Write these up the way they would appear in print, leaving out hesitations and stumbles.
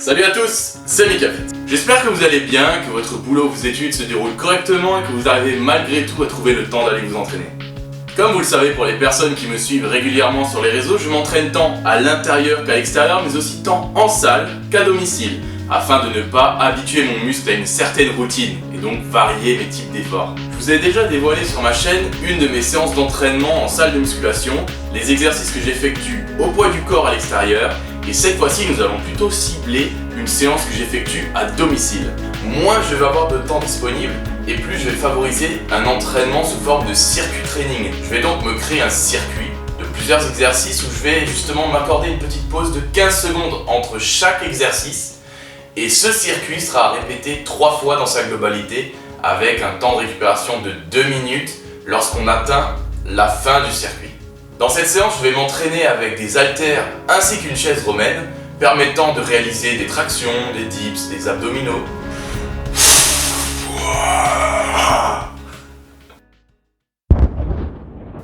Salut à tous, c'est Mikafit. J'espère que vous allez bien, que votre boulot, vos études se déroulent correctement et que vous arrivez malgré tout à trouver le temps d'aller vous entraîner. Comme vous le savez, pour les personnes qui me suivent régulièrement sur les réseaux, je m'entraîne tant à l'intérieur qu'à l'extérieur, mais aussi tant en salle qu'à domicile, afin de ne pas habituer mon muscle à une certaine routine et donc varier mes types d'efforts. Je vous ai déjà dévoilé sur ma chaîne une de mes séances d'entraînement en salle de musculation, les exercices que j'effectue au poids du corps à l'extérieur, et cette fois-ci nous allons plutôt cibler une séance que j'effectue à domicile. Moins je vais avoir de temps disponible et plus je vais favoriser un entraînement sous forme de circuit training. Je vais donc me créer un circuit de plusieurs exercices où je vais justement m'accorder une petite pause de 15 secondes entre chaque exercice. Et ce circuit sera répété 3 fois dans sa globalité avec un temps de récupération de 2 minutes lorsqu'on atteint la fin du circuit. Dans cette séance, je vais m'entraîner avec des haltères ainsi qu'une chaise romaine permettant de réaliser des tractions, des dips, des abdominaux.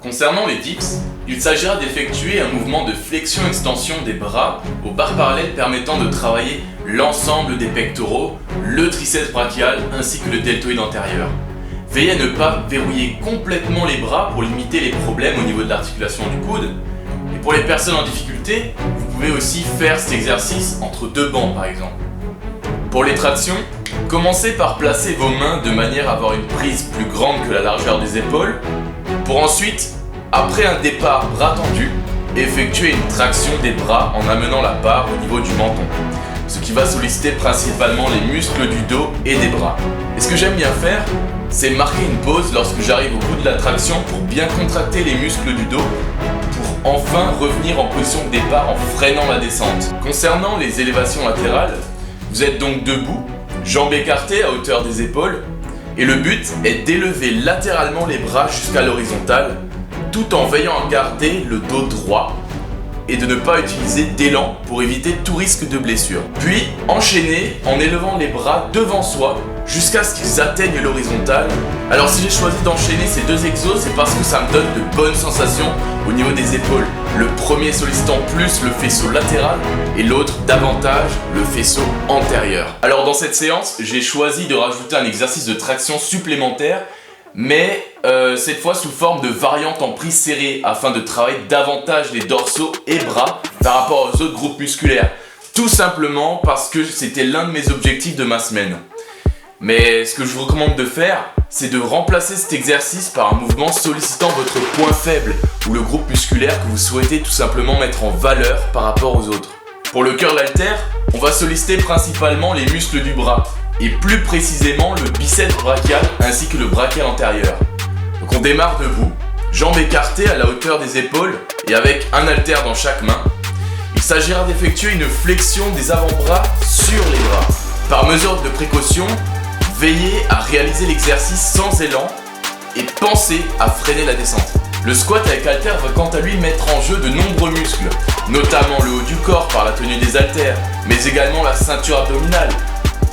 Concernant les dips, il s'agira d'effectuer un mouvement de flexion-extension des bras aux barres parallèles permettant de travailler l'ensemble des pectoraux, le triceps brachial ainsi que le deltoïde antérieur. Veillez à ne pas verrouiller complètement les bras pour limiter les problèmes au niveau de l'articulation du coude. Et pour les personnes en difficulté, vous pouvez aussi faire cet exercice entre 2 bancs par exemple. Pour les tractions, commencez par placer vos mains de manière à avoir une prise plus grande que la largeur des épaules, pour ensuite, après un départ bras tendu, effectuer une traction des bras en amenant la barre au niveau du menton, ce qui va solliciter principalement les muscles du dos et des bras. Et ce que j'aime bien faire, c'est marquer une pause lorsque j'arrive au bout de la traction pour bien contracter les muscles du dos, pour enfin revenir en position de départ en freinant la descente. Concernant les élévations latérales, vous êtes donc debout, jambes écartées à hauteur des épaules, et le but est d'élever latéralement les bras jusqu'à l'horizontale, tout en veillant à garder le dos droit et de ne pas utiliser d'élan pour éviter tout risque de blessure. Puis enchaîner en élevant les bras devant soi jusqu'à ce qu'ils atteignent l'horizontale. Alors si j'ai choisi d'enchaîner ces 2 exos, c'est parce que ça me donne de bonnes sensations au niveau des épaules. Le premier sollicitant plus le faisceau latéral et l'autre davantage le faisceau antérieur. Alors dans cette séance, j'ai choisi de rajouter un exercice de traction supplémentaire, mais cette fois sous forme de variante en prise serrée afin de travailler davantage les dorsaux et bras par rapport aux autres groupes musculaires. Tout simplement parce que c'était l'un de mes objectifs de ma semaine. Mais ce que je vous recommande de faire, c'est de remplacer cet exercice par un mouvement sollicitant votre point faible ou le groupe musculaire que vous souhaitez tout simplement mettre en valeur par rapport aux autres. Pour le curl haltère, on va solliciter principalement les muscles du bras et plus précisément le biceps brachial ainsi que le brachial antérieur. Donc on démarre debout, jambes écartées à la hauteur des épaules et avec un haltère dans chaque main. Il s'agira d'effectuer une flexion des avant-bras sur les bras. Par mesure de précaution, veillez à réaliser l'exercice sans élan et pensez à freiner la descente. Le squat avec haltère va quant à lui mettre en jeu de nombreux muscles, notamment le haut du corps par la tenue des haltères, mais également la ceinture abdominale,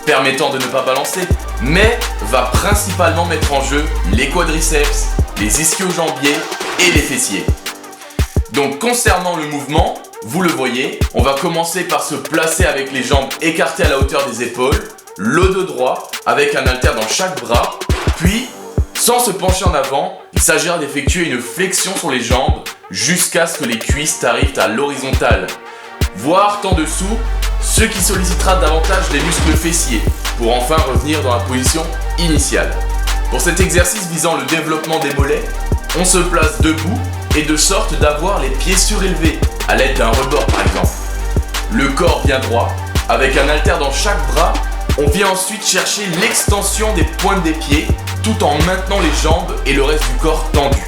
permettant de ne pas balancer, mais va principalement mettre en jeu les quadriceps, les ischio-jambiers et les fessiers. Donc concernant le mouvement, vous le voyez, on va commencer par se placer avec les jambes écartées à la hauteur des épaules, le dos droit avec un haltère dans chaque bras, puis sans se pencher en avant, il s'agira d'effectuer une flexion sur les jambes jusqu'à ce que les cuisses arrivent à l'horizontale, voire en dessous, ce qui sollicitera davantage les muscles fessiers pour enfin revenir dans la position initiale. Pour cet exercice visant le développement des mollets, on se place debout et de sorte d'avoir les pieds surélevés à l'aide d'un rebord par exemple. Le corps bien droit, avec un haltère dans chaque bras, on vient ensuite chercher l'extension des pointes des pieds tout en maintenant les jambes et le reste du corps tendu.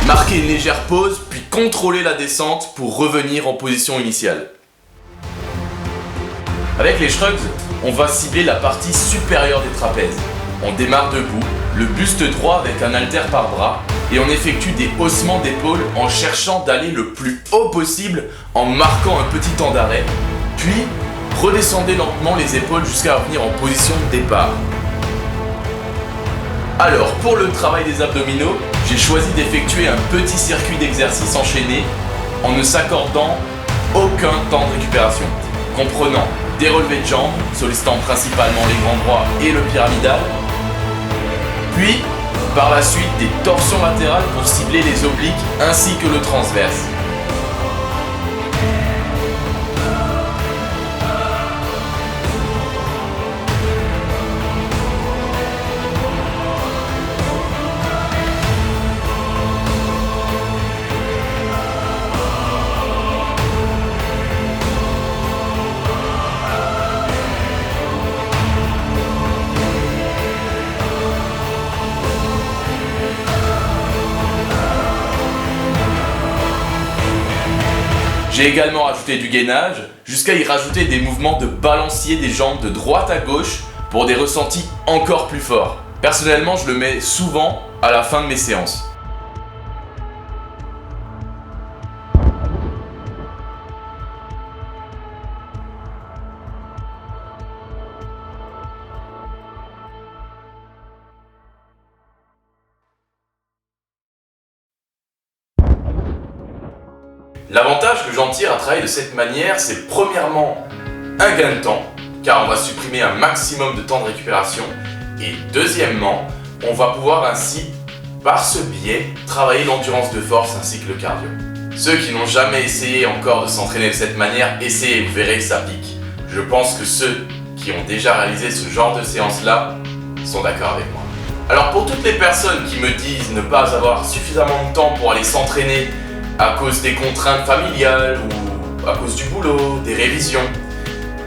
Marquez une légère pause puis contrôlez la descente pour revenir en position initiale. Avec les shrugs, on va cibler la partie supérieure des trapèzes. On démarre debout, le buste droit avec un haltère par bras et on effectue des haussements d'épaules en cherchant d'aller le plus haut possible en marquant un petit temps d'arrêt, puis redescendez lentement les épaules jusqu'à revenir en position de départ. Alors pour le travail des abdominaux, j'ai choisi d'effectuer un petit circuit d'exercices enchaînés en ne s'accordant aucun temps de récupération, comprenant des relevés de jambes, sollicitant principalement les grands droits et le pyramidal. Puis, par la suite, des torsions latérales pour cibler les obliques ainsi que le transverse. J'ai également rajouté du gainage, jusqu'à y rajouter des mouvements de balancier des jambes de droite à gauche pour des ressentis encore plus forts. Personnellement, je le mets souvent à la fin de mes séances. L'avantage que j'en tire à travailler de cette manière, c'est premièrement un gain de temps, car on va supprimer un maximum de temps de récupération, et deuxièmement, on va pouvoir ainsi, par ce biais, travailler l'endurance de force ainsi que le cardio. Ceux qui n'ont jamais essayé encore de s'entraîner de cette manière, essayez, vous verrez que ça pique. Je pense que ceux qui ont déjà réalisé ce genre de séance-là sont d'accord avec moi. Alors pour toutes les personnes qui me disent ne pas avoir suffisamment de temps pour aller s'entraîner à cause des contraintes familiales ou à cause du boulot, des révisions,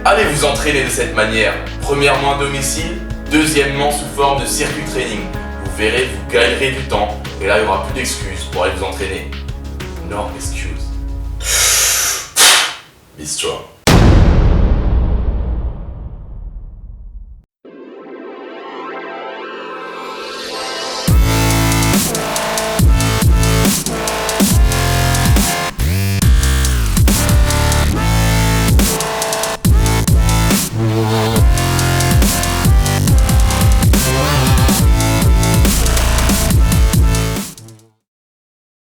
allez vous entraîner de cette manière. Premièrement à domicile, deuxièmement sous forme de circuit training. Vous verrez, vous gagnerez du temps et là il n'y aura plus d'excuses pour aller vous entraîner. No excuse. Be strong.